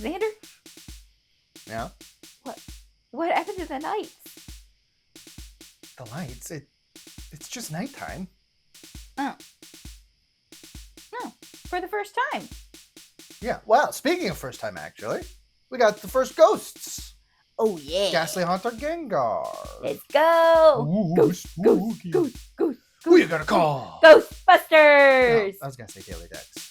Xander, Yeah? what happened to the knights? The lights, it's just nighttime. Oh. No, for the first time. Yeah, well, speaking of first time, actually, we got the first ghosts. Oh, yeah. Ghastly Haunter Gengar. Let's go. Ooh, Ghost, spooky. ghost. Who you gonna call? Ghostbusters. No, I was gonna say Daily Dex.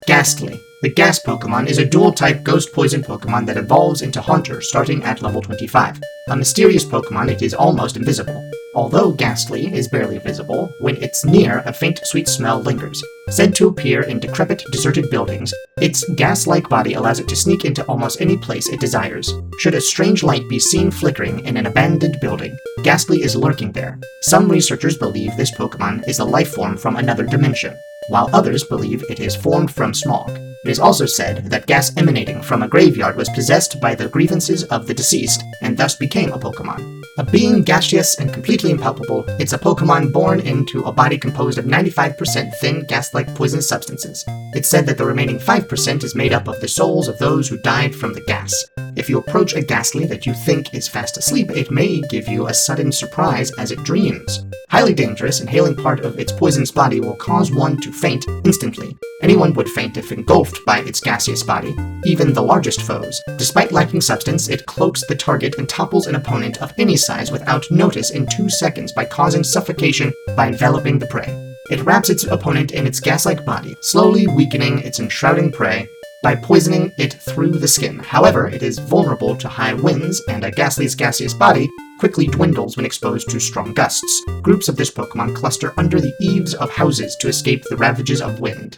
Gastly. The Gas Pokemon is a dual-type ghost-poison Pokemon that evolves into Haunter starting at level 25. A mysterious Pokemon, it is almost invisible. Although Gastly is barely visible, when it's near, a faint sweet smell lingers. Said to appear in decrepit, deserted buildings, its gas-like body allows it to sneak into almost any place it desires. Should a strange light be seen flickering in an abandoned building, Gastly is lurking there. Some researchers believe this Pokemon is a life form from another dimension, while others believe it is formed from smog. It is also said that gas emanating from a graveyard was possessed by the grievances of the deceased, and thus became a Pokemon. A being gaseous and completely impalpable, it's a Pokemon born into a body composed of 95% thin, gas-like poisonous substances. It's said that the remaining 5% is made up of the souls of those who died from the gas. If you approach a Gastly that you think is fast asleep, it may give you a sudden surprise as it dreams. Highly dangerous, inhaling part of its poisonous body will cause one to faint instantly. Anyone would faint if engulfed by its gaseous body, even the largest foes. Despite lacking substance, it cloaks the target and topples an opponent of any size without notice in 2 seconds by causing suffocation by enveloping the prey. It wraps its opponent in its gas-like body, slowly weakening its enshrouding prey by poisoning it through the skin. However, it is vulnerable to high winds, and a Gastly's gaseous body quickly dwindles when exposed to strong gusts. Groups of this Pokemon cluster under the eaves of houses to escape the ravages of wind.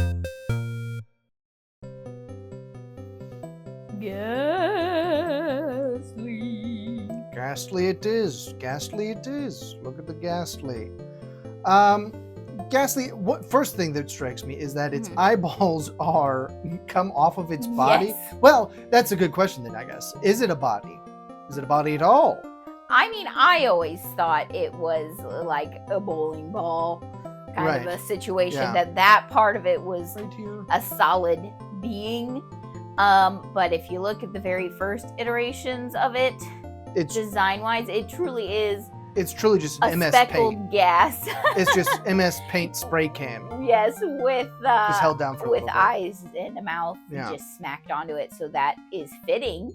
Ghastly. Ghastly it is. Ghastly it is. Look at the Ghastly. Ghastly, first thing that strikes me is that its eyeballs come off of its body. Yes. Well, that's a good question then, I guess. Is it a body? Is it a body at all? I mean, I always thought it was like a bowling ball kind of a situation, Yeah. that part of it was Right here. a solid being. But if you look at the very first iterations of it, It's design-wise, it truly is truly just a MS speckled Paint. gas. It's just MS Paint spray can. Yes, with Just held down for a with little bit. eyes and a mouth Yeah. just smacked onto it. So that is fitting.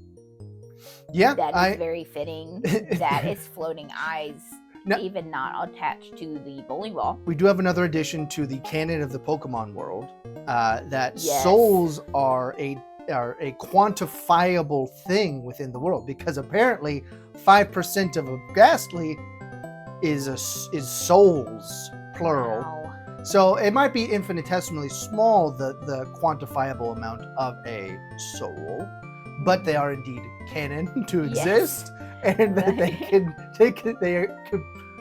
Yeah, That is very fitting. That is floating eyes, No. even not attached to the bowling ball. We do have another addition to the canon of the Pokemon world. That Yes. souls are a quantifiable thing within the world, because apparently 5% of a Ghastly is souls, plural. Wow. So it might be infinitesimally small, the quantifiable amount of a soul, but they are indeed canon to exist, and that they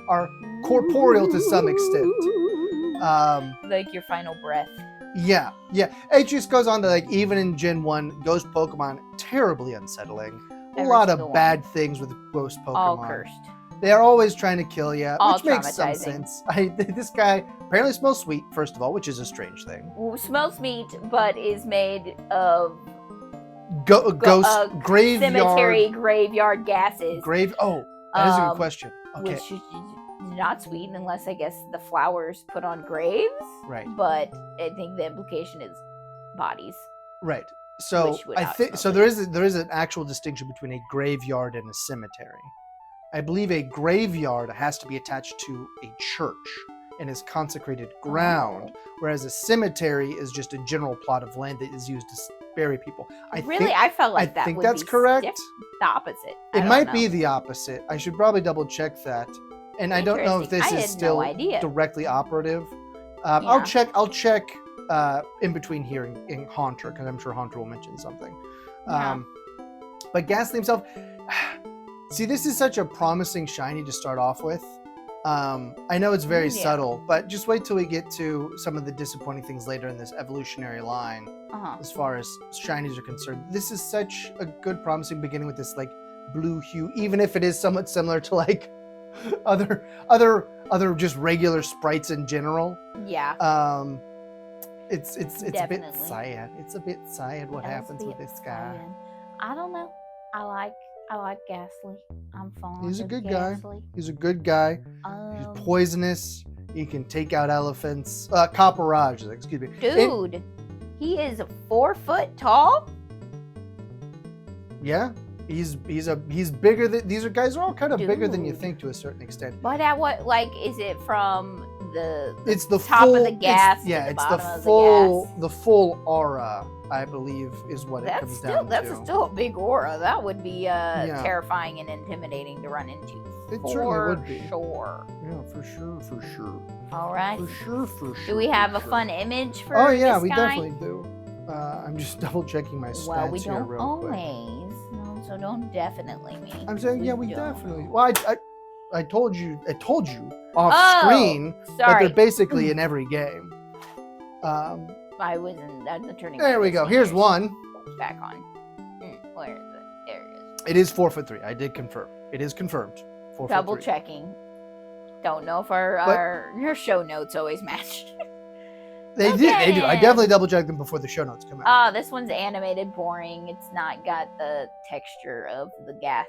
are corporeal to some extent. Like your final breath. Yeah. It just goes on to, like, even in Gen 1, Ghost Pokemon, terribly unsettling. A Every lot of single bad things with Ghost Pokemon. All cursed. They are always trying to kill you, All which makes some traumatizing. sense. This guy apparently smells sweet, first of all, which is a strange thing. Smells meat, but is made of Ghost graveyard. cemetery graveyard gases. Oh, that is a good Um, question. Okay, Which is not sweet unless I guess the flowers put on graves. right. But I think the implication is bodies. Right. So Which would I not think smell so. good. There is an actual distinction between a graveyard and a cemetery. I believe a graveyard has to be attached to a church and is consecrated ground, whereas a cemetery is just a general plot of land that is used bury people. I felt like that think would that's be correct. the opposite. I It don't might know. be the opposite. I should probably double check that. And I don't know if this Interesting. I is had still no idea. directly operative. Yeah. I'll check in between here in Haunter, because I'm sure Haunter will mention something. Yeah. But Ghastly himself, see, this is such a promising shiny to start off with. I know it's very Yeah. subtle, but just wait till we get to some of the disappointing things later in this evolutionary line Uh-huh. as far as shinies are concerned. This is such a good promising beginning with this like blue hue, even if it is somewhat similar to like other just regular sprites in general. Yeah. It's a bit Definitely. sad. It's a bit sad what happens with this guy. I don't know. I like Ghastly. I'm fond He's a of good guy. Ghastly. He's a good guy. He's Um, poisonous. He can take out elephants. Copperage, excuse me. dude, he is 4 foot tall. Yeah, he's bigger than these guys are all kind of bigger than you Dude. think to a certain extent. But at what, like, is it from the It's the top full, of the gas It's, to yeah, the it's the bottom of full the full aura, I believe, is what it comes down that's to. still a big aura. That would be Yeah. terrifying and intimidating to run into. It for certainly would be. Sure. Yeah, for sure. All right. For sure. Do we have for a sure. fun image for Oh yeah, this we guy? definitely do. I'm just double checking my stats Well, we here don't real quick. always. No, so don't definitely me. I'm saying, yeah, we don't. definitely. Well, I told you off Oh, screen that Sorry, they're basically in every game. I wasn't at the turning. There we go. Here's one. Back on. Where is it? There it is. It is 4'3". I did confirm. It is confirmed. 4'3". Double checking. Don't know if our show notes always match. They do. I Okay. definitely double checked them before the show notes come out. Oh, this one's animated, boring. It's not got the texture of the gas.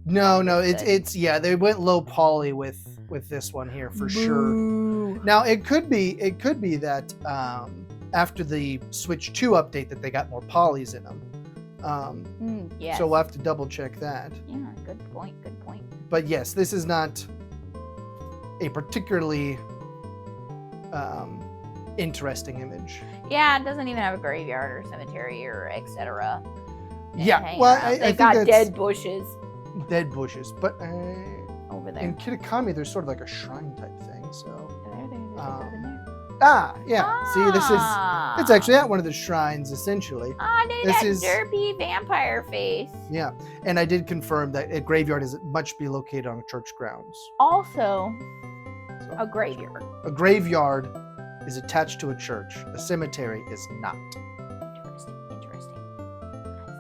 No, good. it's yeah. They went low poly with this one here for sure. Boo. Now it could be that after the Switch 2 update that they got more polys in them. Yes. So we'll have to double check that. Yeah, good point. Good point. But yes, this is not a particularly interesting image. Yeah, it doesn't even have a graveyard or cemetery or etc. Yeah, well, I They've think got that's dead bushes dead bushes, but over there. in Kitakami there's sort of like a shrine type thing. So There. yeah. See, this is it's actually at one of the shrines essentially. Dude, this that is- derpy vampire face. Yeah, and I did confirm that a graveyard is much be located on church grounds. Also, So, a graveyard. a graveyard is attached to a church. A cemetery is not. Interesting. I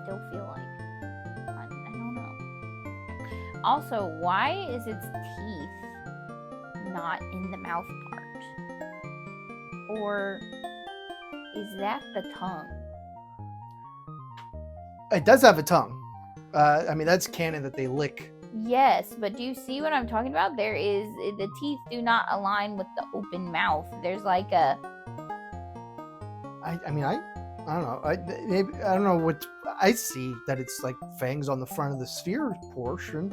still feel like I don't know. Also, why is its teeth not in the mouth part? Or is that the tongue? It does have a tongue. I mean, that's canon that they lick. Yes, but do you see what I'm talking about? There is the teeth do not align with the open mouth. There's like a I don't know. I don't know what I see that it's like fangs on the front of the sphere portion,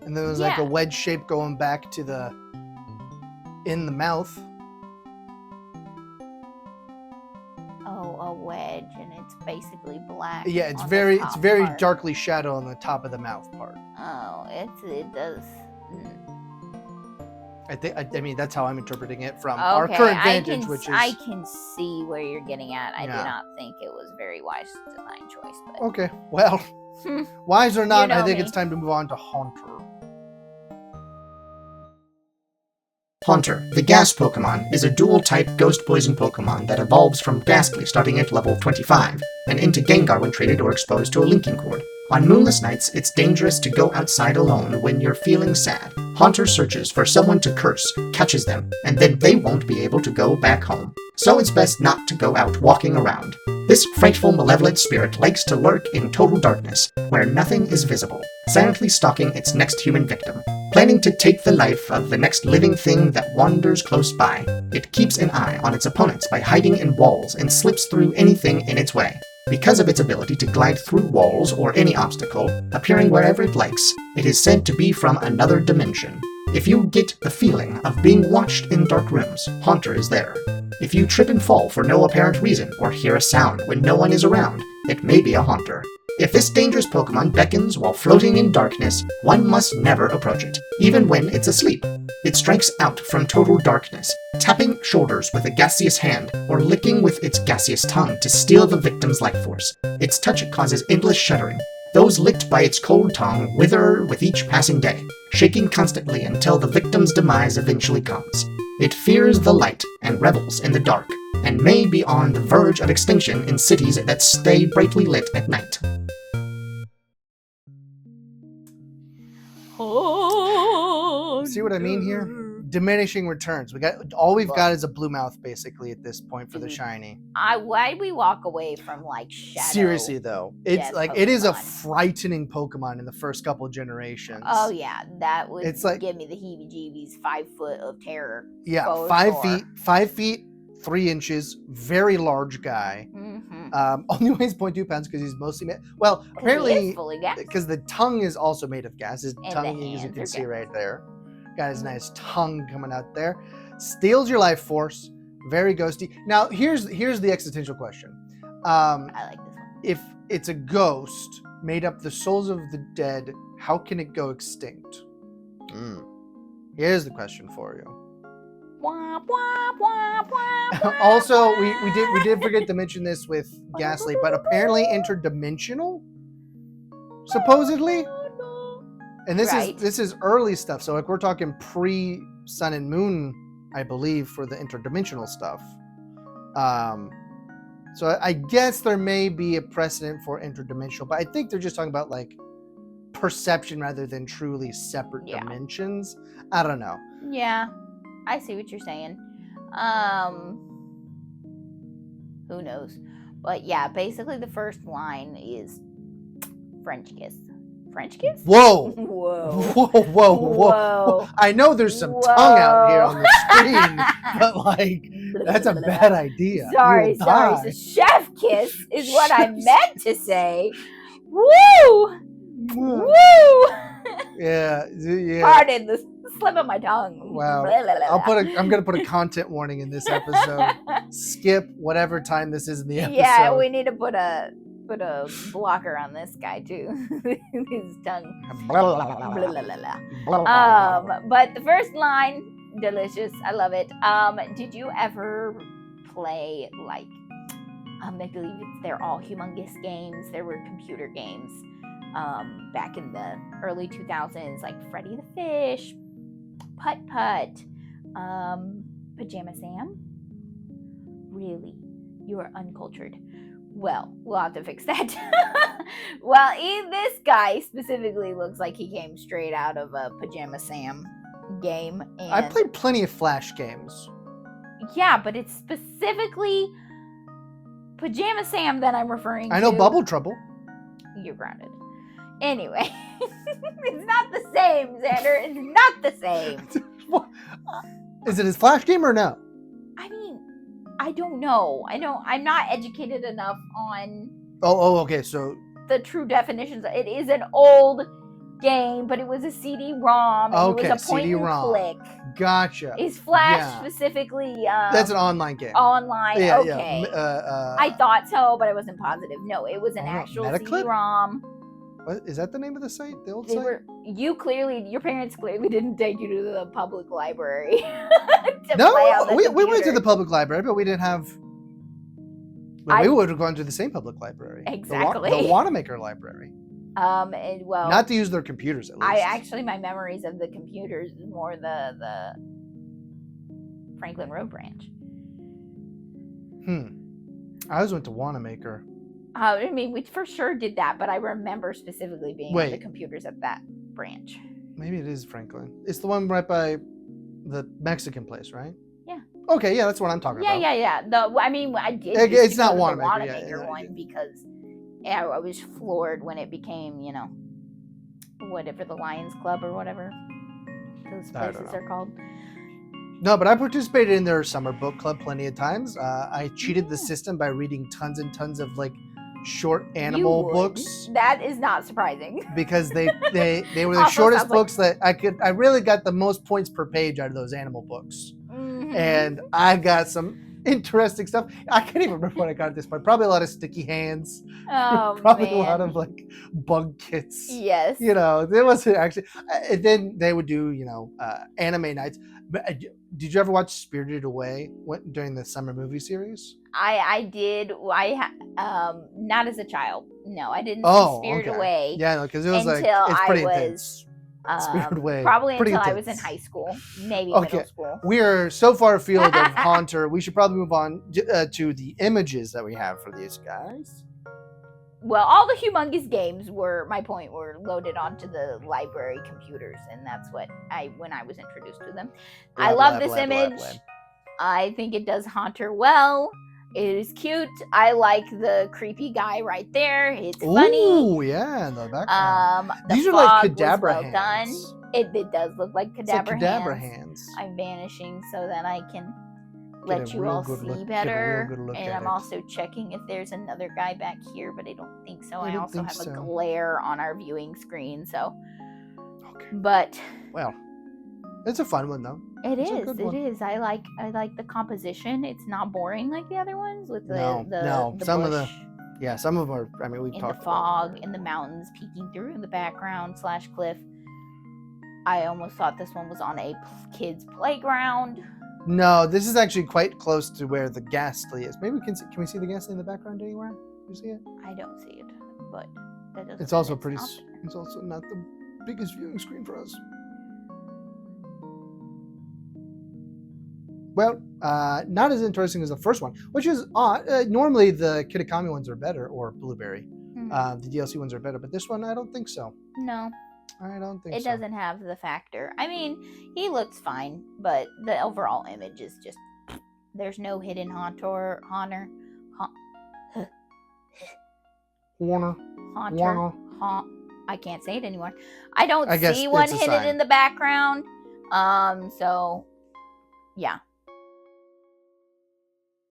and then there's like a Yeah. wedge shape going back to the in the mouth. a wedge, and it's basically black. Yeah, it's on the very top part. darkly shadowed on the top of the mouth part. Oh, it does. I mean that's how I'm interpreting it from our current vantage, which is I can see where you're getting at. I Yeah. do not think it was very wise design choice, but okay. Well, wise or not, You know I think me. it's time to move on to Haunter. Haunter, the Gas Pokemon, is a dual-type Ghost Poison Pokemon that evolves from Ghastly starting at level 25, and into Gengar when traded or exposed to a linking cord. On moonless nights, it's dangerous to go outside alone when you're feeling sad. Haunter searches for someone to curse, catches them, and then they won't be able to go back home. So it's best not to go out walking around. This frightful, malevolent spirit likes to lurk in total darkness, where nothing is visible, silently stalking its next human victim. Planning to take the life of the next living thing that wanders close by, it keeps an eye on its opponents by hiding in walls and slips through anything in its way. Because of its ability to glide through walls or any obstacle, appearing wherever it likes, it is said to be from another dimension. If you get the feeling of being watched in dark rooms, Haunter is there. If you trip and fall for no apparent reason, or hear a sound when no one is around, it may be a haunter. If this dangerous Pokemon beckons while floating in darkness, one must never approach it, even when it's asleep. It strikes out from total darkness, tapping shoulders with a gaseous hand, or licking with its gaseous tongue to steal the victim's life force. Its touch causes endless shuddering. Those licked by its cold tongue wither with each passing day, shaking constantly until the victim's demise eventually comes. It fears the light and revels in the dark, and may be on the verge of extinction in cities that stay brightly lit at night. See what I mean here? Diminishing returns. All we've got is a blue mouth basically at this point for the shiny. Why did we walk away from like Shadow? Seriously though, it's Dead like it is a Pokemon. frightening Pokemon in the first couple generations. Oh yeah, that would It's like- give me the heebie-jeebies. 5 foot of terror. Yeah, for 5 sure. feet, 5 feet, 3 inches, very large guy. Only weighs 0.2 pounds because he's mostly made. Well, He apparently is fully gassed. because the tongue is also made of gas. His And tongue, the as you hands can are see gas. right there, got his nice tongue coming out there. Steals your life force. Very ghosty. Now here's the existential question. I like this one. If it's a ghost made up the souls of the dead, how can it go extinct? Here's the question for you. Wah, wah, wah, wah, wah, Also, wah. we did forget to mention this with Ghastly, but apparently interdimensional, supposedly. And Right. this is early stuff, so like we're talking pre Sun and Moon, I believe, for the interdimensional stuff. So I guess there may be a precedent for interdimensional, but I think they're just talking about like perception rather than truly separate Yeah. dimensions. I don't know. Yeah, I see what you're saying. Who knows? But yeah, basically the first line is French kiss. French kiss? Whoa. Whoa. Whoa. I know there's some tongue out here on the screen, but like that's a bad idea. Sorry, You'll sorry. die. So chef kiss is what I meant to say. Woo! Woo! Yeah, yeah. Pardon the slip of my tongue. Wow. Blah, blah, blah, I'm gonna put a content warning in this episode. Skip whatever time this is in the episode. Yeah, we need to put a blocker on this guy too. His tongue. Blah, blah, blah. But the first line, delicious. I love it. Did you ever play like I believe they're all humongous games. There were computer games back in the early 2000s, like Freddy the Fish, Putt Putt, Pajama Sam. Really, you are uncultured. Well, we'll have to fix that. Well, this guy specifically looks like he came straight out of a Pajama Sam game. And I played plenty of Flash games. yeah, but it's specifically Pajama Sam that I'm referring to. I know Bubble Trouble. You're grounded. Anyway, it's not the same, Xander. It's not the same. Is it his Flash game or no? I mean, I don't know. I'm not educated enough on Okay. So the true definitions. It is an old game, but it was a CD-ROM. And Okay, it was a point CD-ROM. and click. gotcha. Is Flash Yeah. specifically That's an online game. online? Yeah, Okay. yeah. I thought so, but I wasn't positive. No, it was an Oh, actual Metaclip? CD-ROM. What is that the name of the site? The old They site? were your parents clearly didn't take you to the public library. to No, play on the we went to computer. the public library, but we didn't have. Well, I- we would have gone to the same public library. Exactly. The Wanamaker Library. And well, Not to use their computers, at least. my memories of the computers is more the Franklin Road branch. I always went to Wanamaker. I mean, we for sure did that, but I remember specifically being on the Wait. computers at that branch. Maybe it is Franklin. It's the one right by the Mexican place, right? Yeah. Okay, yeah, that's what I'm talking about. Yeah. I mean, I did. It- used it's to go not to the Wanamaker, yeah, Wanamaker yeah, one because I was floored when it became, whatever the Lions Club or whatever those I don't places know. are called. No, but I participated in their summer book club plenty of times. I cheated the Yeah. system by reading tons and tons of like short You animal would. books That is not surprising. because they were the Also shortest sounds like- books that I really got the most points per page out of those animal books. Mhm. And I got some interesting stuff. I can't even remember what I got at this point. Probably a lot of sticky hands. Oh, Probably man. a lot of like bug kits. Yes. You know, there wasn't actually. And then they would do, anime nights. But did you ever watch Spirited Away during the summer movie series? I did. Not as a child. No, I didn't Oh, see Spirited okay. Away. Yeah, no, because it was like until it's pretty I was, intense. Spirited Away, Probably pretty until I was in intense. high school, maybe Okay. middle school. We are so far afield of Haunter. We should probably move on to the images that we have for these guys. Well, all the humongous games were loaded onto the library computers, and that's when I was introduced to them. I Blah, love blah, this blah, blah, image. blah. I think it does Haunter well. It is cute. I like the creepy guy right there. It's funny. Ooh, yeah, in the background. The These are like fog was cadabra well hands. done. It does look like It's like cadabra, cadabra hands. hands. I'm vanishing so that I can Get let a you real all good see look- get a real better. good look And at I'm it. also checking if there's another guy back here, but I don't think so. I I don't also think have so. a glare on our viewing screen, so. Okay. But Well, it's a fun one though. it It's a is. good It one. is. I like the composition. It's not boring like the other ones with the No, the some of the- bush Yeah, some of them are. I mean, we've in the talked fog about and the mountains peeking through in the background / cliff. I almost thought this one was on a kid's playground. No, this is actually quite close to where the Ghastly is. Maybe can we see the Ghastly in the background anywhere? You see it? I don't see it, but that doesn't. It's mean also it's pretty. not s- there. It's also not the biggest viewing screen for us. Well, not as interesting as the first one, which is odd. Normally the Kitakami ones are better, or Blueberry. Mhm. The DLC ones are better, but this one I don't think so. No, I don't think it so. doesn't have the factor. I mean, he looks fine, but the overall image is just. There's no hidden haunter. Warner. Haunter. I can't say it anymore. I don't I guess see one it's a hidden sign. in the background. So yeah.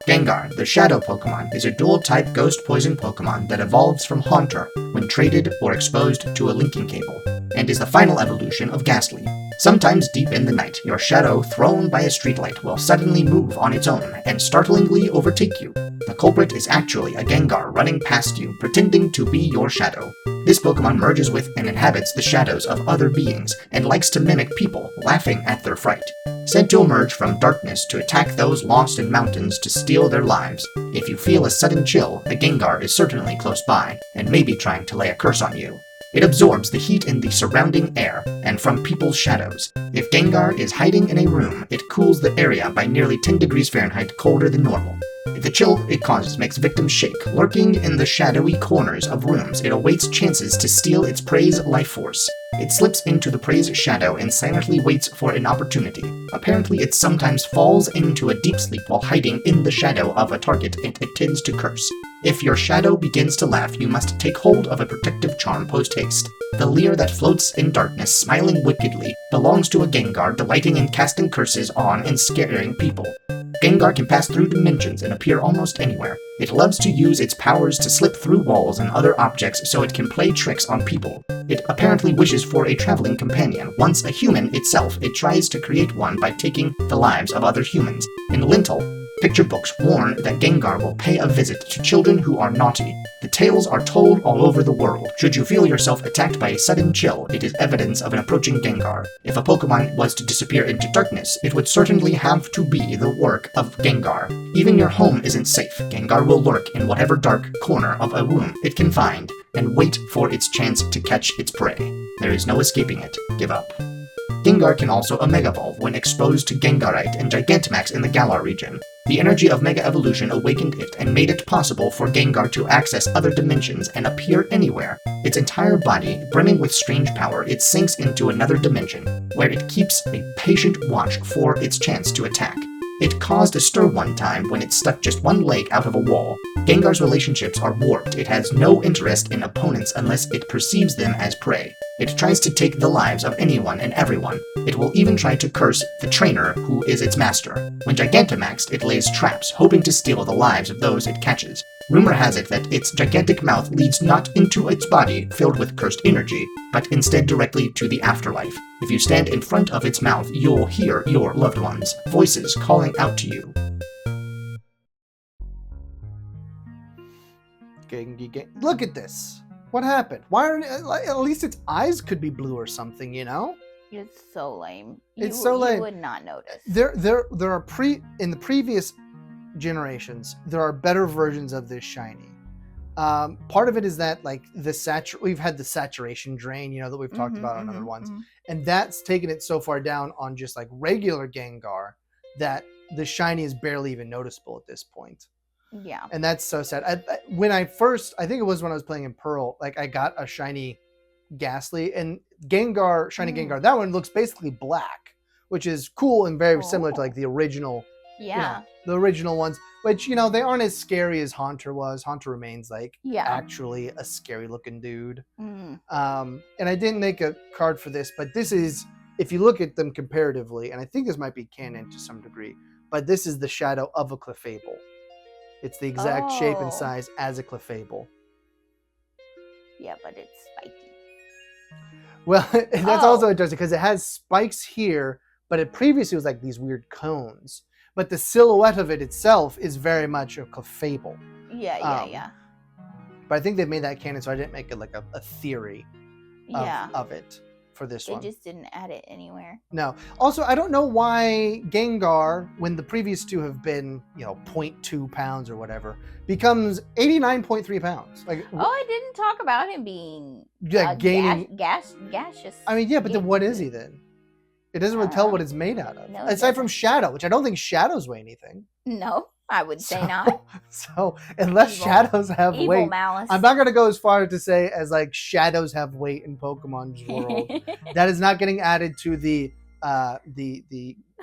Gengar, the Shadow Pokemon, is a dual-type ghost poison Pokemon that evolves from Haunter when traded or exposed to a linking cable, and is the final evolution of Ghastly. Sometimes deep in the night, your shadow thrown by a streetlight will suddenly move on its own and startlingly overtake you. The culprit is actually a Gengar running past you, pretending to be your shadow. This Pokemon merges with and inhabits the shadows of other beings, and likes to mimic people, laughing at their fright. Said to emerge from darkness to attack those lost in mountains to steal their lives. If you feel a sudden chill, the Gengar is certainly close by, and may be trying to lay a curse on you. It absorbs the heat in the surrounding air, and from people's shadows. If Gengar is hiding in a room, it cools the area by nearly 10 degrees Fahrenheit colder than normal. The chill it causes makes victims shake. Lurking in the shadowy corners of rooms, it awaits chances to steal its prey's life force. It slips into the prey's shadow and silently waits for an opportunity. Apparently, it sometimes falls into a deep sleep while hiding in the shadow of a target it intends to curse. If your shadow begins to laugh, you must take hold of a protective charm post-haste. The leer that floats in darkness, smiling wickedly, belongs to a Gengar delighting in casting curses on and scaring people. Gengar can pass through dimensions and appear almost anywhere. It loves to use its powers to slip through walls and other objects so it can play tricks on people. It apparently wishes for a traveling companion. Once a human itself, it tries to create one by taking the lives of other humans. In Lintel, picture books warn that Gengar will pay a visit to children who are naughty. The tales are told all over the world. Should you feel yourself attacked by a sudden chill, it is evidence of an approaching Gengar. If a Pokemon was to disappear into darkness, it would certainly have to be the work of Gengar. Even your home isn't safe. Gengar will lurk in whatever dark corner of a room it can find, and wait for its chance to catch its prey. There is no escaping it. Give up. Gengar can also Omega Evolve when exposed to Gengarite and Gigantamax in the Galar region. The energy of Mega Evolution awakened it and made it possible for Gengar to access other dimensions and appear anywhere. Its entire body, brimming with strange power, it sinks into another dimension, where it keeps a patient watch for its chance to attack. It caused a stir one time when it stuck just one leg out of a wall. Gengar's relationships are warped. It has no interest in opponents unless it perceives them as prey. It tries to take the lives of anyone and everyone. It will even try to curse the trainer who is its master. When Gigantamaxed, it lays traps, hoping to steal the lives of those it catches. Rumor has it that its gigantic mouth leads not into its body filled with cursed energy, but instead directly to the afterlife. If you stand in front of its mouth, you'll hear your loved ones' voices calling out to you. Look at this. What happened? Why aren't at least its eyes could be blue or something, you know? It's so lame. It's so lame. You would not notice. There are in the previous generations, there are better versions of this shiny. Part of it is that like we've had the saturation drain, you know, that we've talked about on other ones, and that's taken it so far down on just like regular Gengar that the shiny is barely even noticeable at this point. Yeah. And that's so sad. I think it was when I was playing in Pearl, like I got a shiny Ghastly and shiny Gengar. That one looks basically black, which is cool and very similar to like the original. Yeah. The original ones, which, you know, they aren't as scary as Haunter was. Haunter remains like actually a scary looking dude. And I didn't make a card for this, but this is, if you look at them comparatively, and I think this might be canon to some degree, but this is the shadow of a Clefable. It's the exact shape and size as a Clefable. Yeah, but it's spiky. Well, that's also interesting because it has spikes here, but it previously was like these weird cones. But the silhouette of it itself is very much a Clefable. Yeah. But I think they've made that canon, so I didn't make it like a theory of it for this one. They just didn't add it anywhere. No. Also, I don't know why Gengar, when the previous two have been, you know, 0.2 pounds or whatever, becomes 89.3 pounds. Like, I didn't talk about him being gaining gaseous. I mean, yeah, but then what is he then? It doesn't really tell what it's made out of. No, aside from Shadow, which I don't think Shadows weigh anything. No, I would say not. So unless Shadows have weight, Malice. I'm not going to go as far to say as like Shadows have weight in Pokemon's world. That is not getting added to the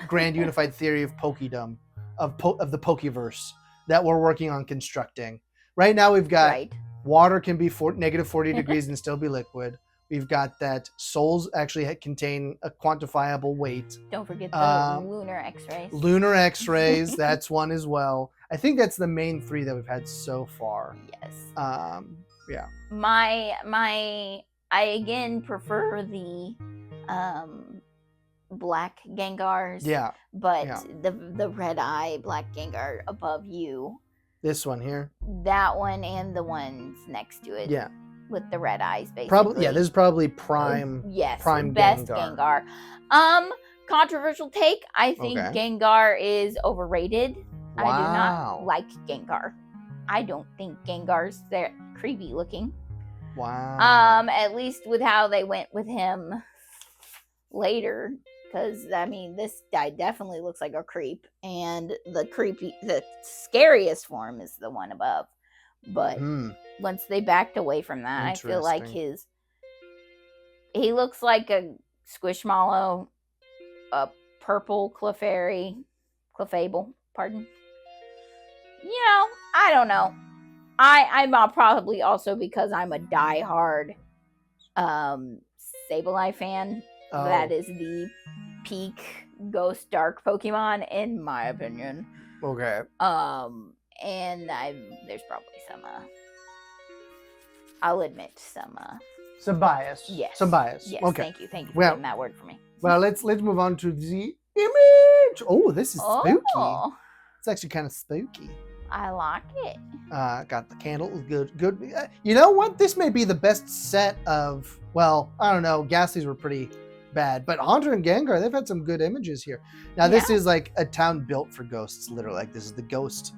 grand unified theory of Pokedom, of the Pokeverse that we're working on constructing. Right now we've got water can be negative 40 degrees and still be liquid. We've got that souls actually contain a quantifiable weight. Don't forget the lunar X-rays. Lunar X-rays, that's one as well. I think that's the main three that we've had so far. Yes. Yeah. I again prefer the black Gengars. Yeah. But the red eye black Gengar above you. This one here. That one and the ones next to it. Yeah. With the red eyes, basically. Probably, yeah. This is probably prime. Yes, prime best Gengar. Controversial take. I think Gengar is overrated. Wow. I do not like Gengar. I don't think Gengar's that creepy looking. Wow. At least with how they went with him later, because I mean, this guy definitely looks like a creep, and the scariest form is the one above. But once they backed away from that, I feel like he looks like a Squishmallow, a purple Clefable, pardon. You know, I don't know. I'm probably also because I'm a diehard Sableye fan. Oh. That is the peak Ghost Dark Pokemon, in my opinion. Okay. And there's probably some, I'll admit some bias. Yes. Some bias. Yes. Okay. Thank you for getting that word for me. Well, let's move on to the image. Oh, this is spooky. It's actually kind of spooky. I like it. Got the candle. Good. You know what? This may be the best set of, well, I don't know. Ghastlies were pretty bad, but Haunter and Gengar, they've had some good images here. Now, this is like a town built for ghosts, literally. Like, this is the ghost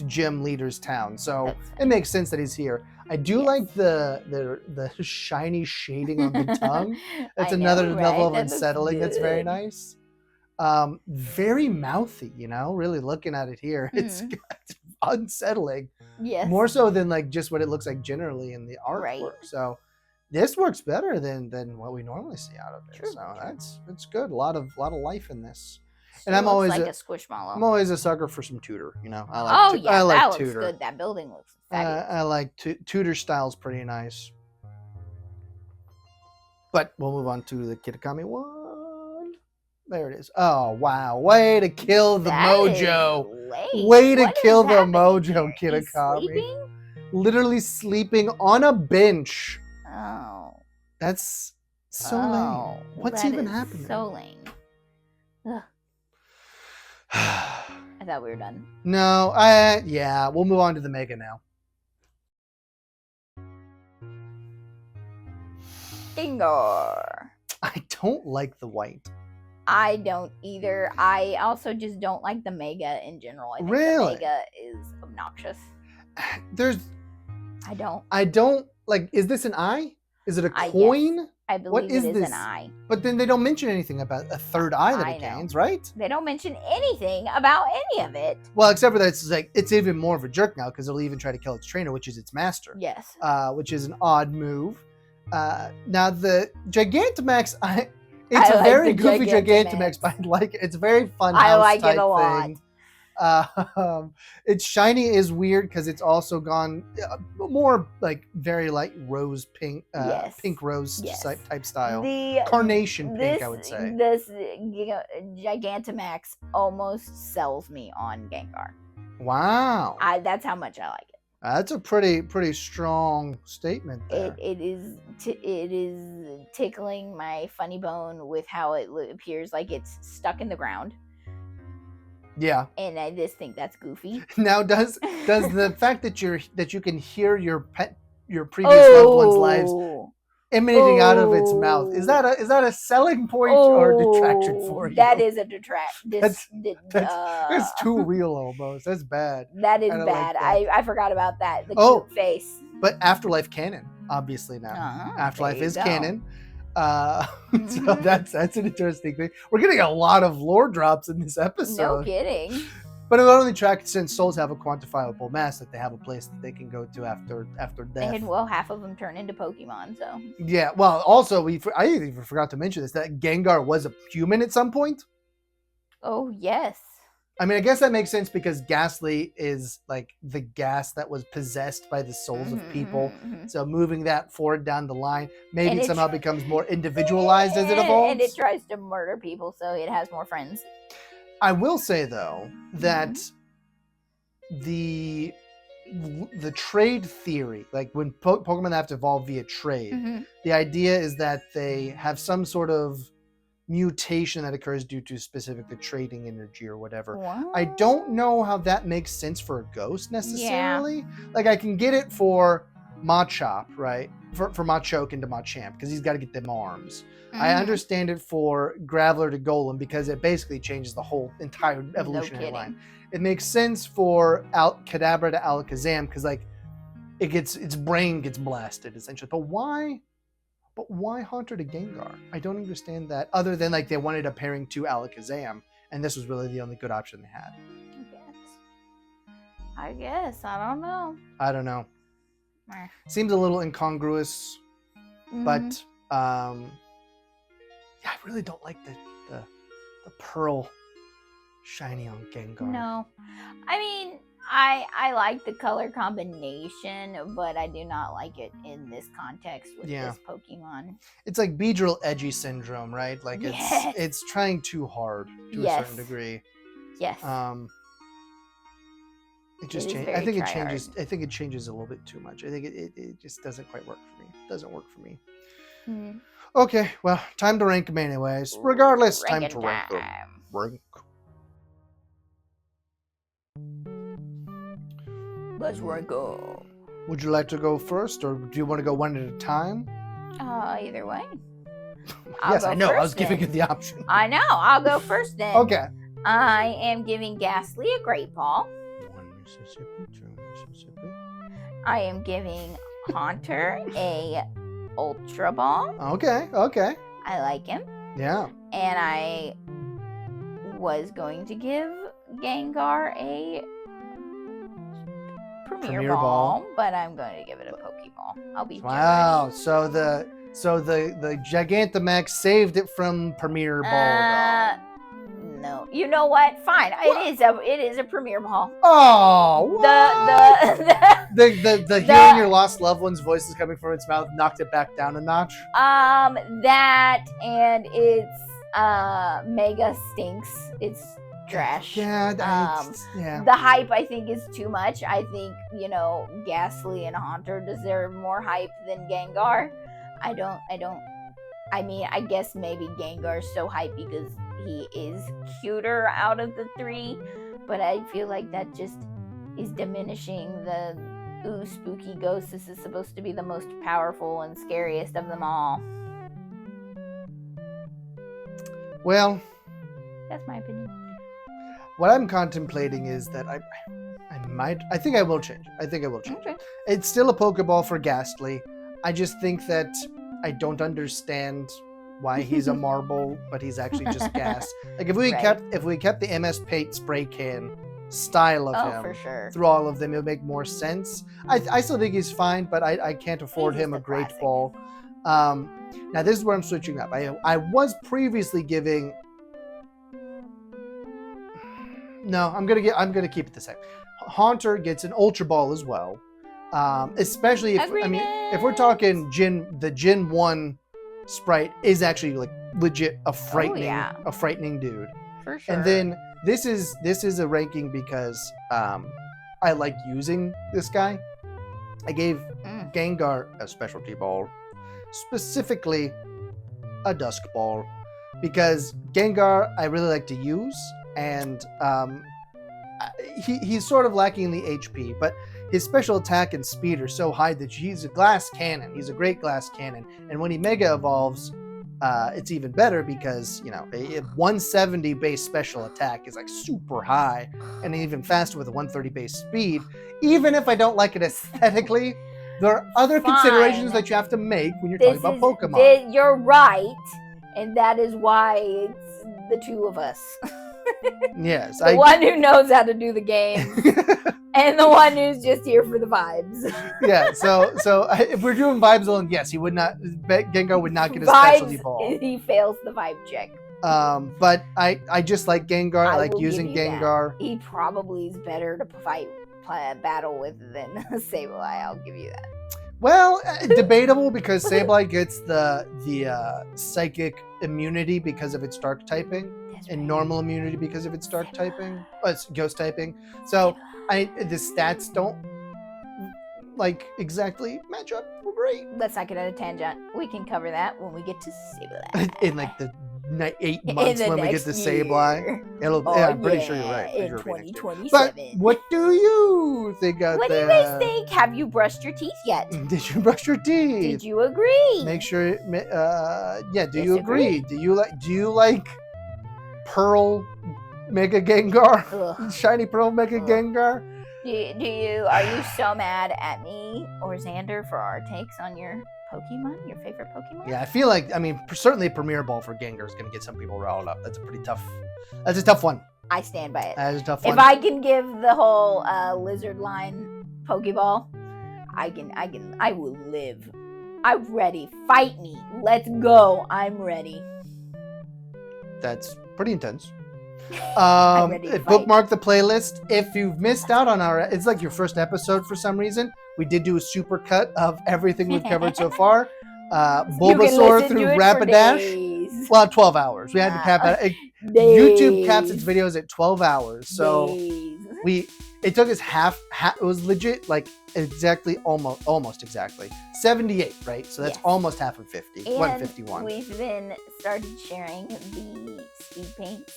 gym leader's town, so it makes sense that he's here. I do like the shiny shading on the tongue. That's another level of unsettling. That's very nice. Very mouthy, you know, really looking at it here. It's unsettling. Yes. More so than like just what it looks like generally in the artwork. Right. So this works better than what we normally see out of it. True, so that's good. A lot of life in this. And I'm always like a Squishmallow. I'm always a sucker for some Tutor, you know. I like that Tutor. Looks good. That building looks fabulous. I like Tutor style's pretty nice. But we'll move on to the Kitakami one. There it is. Oh wow! Way to kill the mojo. Way to kill the mojo, Kitakami. Literally sleeping on a bench. Oh. That's so lame. What's even happening? So lame. Ugh. I thought we were done. No, we'll move on to the Mega now. Gengar. I don't like the white. I don't either. I also just don't like the Mega in general. I think Really? the Mega is obnoxious. I don't. Like, is this an eye? Is it a Yes. coin? I believe What it is is this? an eye. But then they don't mention anything about a third eye that I it know. gains, right? They don't mention anything about any of it. Well, except for that it's even more of a jerk now because it'll even try to kill its trainer, which is its master. Yes. Which is an odd move. Now the Gigantamax, it's I a like very the goofy Gigantamax. Gigantamax, but I like it. It's a very fun. I house like it type a lot. thing. Its shiny is weird because it's also gone more like very light rose pink, Yes. pink rose Yes. type style. The Carnation pink, I would say. This Gigantamax almost sells me on Gengar. Wow, That's how much I like it. that's a pretty strong statement there. It is tickling my funny bone with how it appears like it's stuck in the ground, Yeah. and I just think that's goofy. Now, does the fact that you can hear your previous loved one's lives emanating out of its mouth, is that a selling point or a detraction for you? That is a detract. That's too real almost. That's bad. That is I don't like bad. that. I forgot about that. The Oh. cute face. But Afterlife canon, obviously now. Afterlife there you is go. canon. So Mhm. that's an interesting thing. We're getting a lot of lore drops in this No episode. kidding. But it only tracks since souls have a quantifiable mass that they have a place that they can go to after death. And well, half of them turn into Pokemon, so. Yeah. Well, also I even forgot to mention this, that Gengar was a human at some point. Oh, yes. I mean, I guess that makes sense because Ghastly is like the gas that was possessed by the souls of Mhm, people. mhm, mhm. So moving that forward down the line, maybe And it it somehow tr- becomes more individualized as it evolves. And it tries to murder people, so it has more friends. I will say though that Mm-hmm. the trade theory, like when Pokemon have to evolve via trade, Mhm. the idea is that they have some sort of mutation that occurs due to specifically trading energy or whatever. I don't know how that makes sense for a ghost necessarily. Like I can get it for Machop, right? For Machoke into Machamp because he's got to get them arms. I Mhm. understand it for Graveler to Golem because it basically changes the whole entire evolutionary kidding. line. It makes sense for Kadabra to Alakazam because like its brain gets blasted essentially. But why Haunter to Gengar? I don't understand that. Other than like they wanted a pairing to Alakazam, and this was really the only good option they had. I guess. I don't know. I don't know. Meh. Seems a little incongruous, Mhm. but yeah, I really don't like the pearl shiny on Gengar. No. I mean, I like the color combination, but I do not like it in this context with Yeah. this Pokemon. It's like Beedrill edgy syndrome, right? Like Yes. it's trying too hard to a Yes. certain degree. Yes. It just is changes. very I think it try-hard. changes. I think it changes a little bit too much. I think it just doesn't quite work for me. It doesn't work for me. Hmm. Okay, well, time to rank them anyways. Regardless, time to Ranking rank them. time. Rank. Let's rank 'em. Would you like to go first, or do you want to go one at a time? Either way. I'll Yes, go I know. I was first giving you then. the option. I know. I'll go first then. Okay. I am giving Ghastly a Great Ball. One Mississippi, two Mississippi. I am giving Haunter a Ultra Ball. Okay. Okay. I like him. Yeah. And I was going to give Gengar a Premier Ball, but I'm going to give it a Pokeball. I'll be Wow. generous. So the Gigantamax saved it from Premier Ball. No. You know what? Fine. It is a Premier Ball. Oh. What? The The hearing your lost loved one's voices coming from its mouth knocked it back down a notch. that and it's mega stinks. It's trash. Yeah. Yeah. The hype I think is too much. I think, Ghastly and Haunter deserve more hype than Gengar. I mean, I guess maybe Gengar's so hype because he is cuter out of the three, but I feel like that just is diminishing the spooky ghost. This is supposed to be the most powerful and scariest of them all. Well, That's my opinion. what I'm contemplating is that I think I will change it. I think I will change Okay. it. It's still a Pokeball for Ghastly. I just think that I don't understand why he's a marble, but he's actually just gas. Like if we Right. kept the MS Paint spray can style of Oh, him for sure. through all of them, it would make more sense. I still think he's fine, but I can't afford He's him a the Great classic. Ball. Now this is where I'm switching up. I was previously giving. No, I'm gonna keep it the same. Haunter gets an Ultra Ball as well. Especially if if we're talking the Gen 1 sprite is actually like legit a frightening yeah. a frightening dude. For sure. And then this is a ranking because I like using this guy. I gave Mm. Gengar a specialty ball, specifically a Dusk Ball, because Gengar I really like to use, and he's sort of lacking in the HP, but his special attack and speed are so high that he's a glass cannon. He's a great glass cannon, and when he Mega Evolves, it's even better because a 170 base special attack is like super high, and even faster with a 130 base speed. Even if I don't like it aesthetically, there are other considerations Fine. that you have to make when you're talking about Pokemon. You're right, and that is why it's the two of us. Yes, The one who knows how to do the game, and the one who's just here for the vibes. yeah. So if we're doing vibes alone, yes, he would not. Gengar would not get a specialty Vibes, ball. he fails the vibe check. But I just like Gengar. I like will give using you that. Gengar. He probably is better to battle with than Sableye. I'll give you that. Well, debatable because Sableye gets the psychic immunity because of its dark typing, That's and right. normal immunity because of its dark typing. It's ghost typing. So the stats don't like exactly match up great Let's not get on a tangent. We can cover that when we get to Sableye. in like the 8 In months the when we get next to Sableye. year. It'll. Oh, Yeah, I'm pretty sure you're right. in Pretty sure it'll be next year. 2027. But what do you think out What do there? you guys think? Have you brushed your teeth yet? Did you brush your teeth? Did you agree? Make sure. Yeah. Do you Disagree. agree? Do you like Pearl Mega Gengar? Ugh. Shiny Pearl Mega Ugh. Gengar? Are you so mad at me or Xander for our takes on your Pokemon, your favorite Pokemon? Yeah, I feel like certainly a Premier Ball for Gengar is going to get some people riled up. That's a tough one. I stand by it. That is a tough one. If I can give the whole lizard line Pokeball, I will live. I'm ready. Fight me. Let's go. I'm ready. That's pretty intense. ready to fight. Bookmark the playlist. If you've missed out on it's like your first episode for some reason. We did do a super cut of everything we've covered so far. You can Bulbasaur listen through to it for Rapidash. days. Well, 12 hours. We had to cap it. YouTube caps its videos at 12 hours. So Days. it took us half it was legit like exactly almost exactly 78, right? So that's Yes. almost half of 50. And 151. we've been started sharing the speed paints.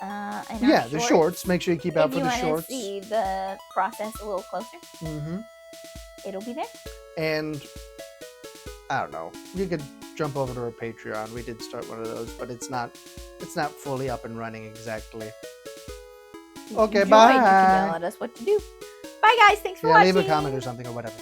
And Yeah, the shorts. Make sure you keep out If for you the want to shorts. see the process a little closer, Mm-hmm. it'll be there. And I don't know. You could jump over to our Patreon. We did start one of those, but it's not fully up and running exactly. If you Okay, enjoyed, bye. You can yell at us what to do. Bye, guys. Thanks for Yeah, watching. leave a comment or something or whatever.